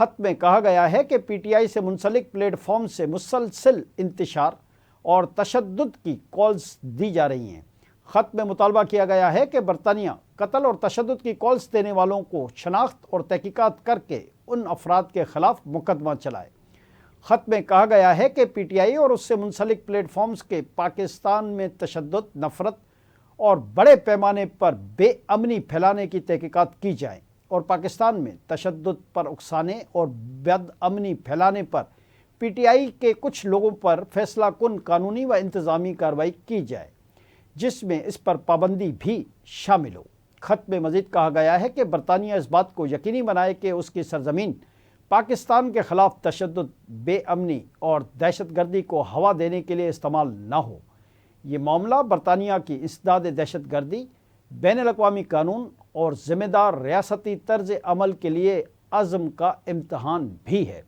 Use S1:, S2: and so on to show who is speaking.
S1: خط میں کہا گیا ہے کہ پی ٹی آئی سے منسلک پلیٹ فارم سے مسلسل انتشار اور تشدد کی کالز دی جا رہی ہیں۔ خط میں مطالبہ کیا گیا ہے کہ برطانیہ قتل اور تشدد کی کالز دینے والوں کو شناخت اور تحقیقات کر کے ان افراد کے خلاف مقدمہ چلائے۔ خط میں کہا گیا ہے کہ پی ٹی آئی اور اس سے منسلک پلیٹ فارمز کے پاکستان میں تشدد، نفرت اور بڑے پیمانے پر بے امنی پھیلانے کی تحقیقات کی جائیں اور پاکستان میں تشدد پر اکسانے اور بد امنی پھیلانے پر پی ٹی آئی کے کچھ لوگوں پر فیصلہ کن قانونی و انتظامی کارروائی کی جائے، جس میں اس پر پابندی بھی شامل ہو۔ خط میں مزید کہا گیا ہے کہ برطانیہ اس بات کو یقینی بنائے کہ اس کی سرزمین پاکستان کے خلاف تشدد، بے امنی اور دہشت گردی کو ہوا دینے کے لیے استعمال نہ ہو۔ یہ معاملہ برطانیہ کی انسداد دہشت گردی، بین الاقوامی قانون اور ذمہ دار ریاستی طرز عمل کے لیے عزم کا امتحان بھی ہے۔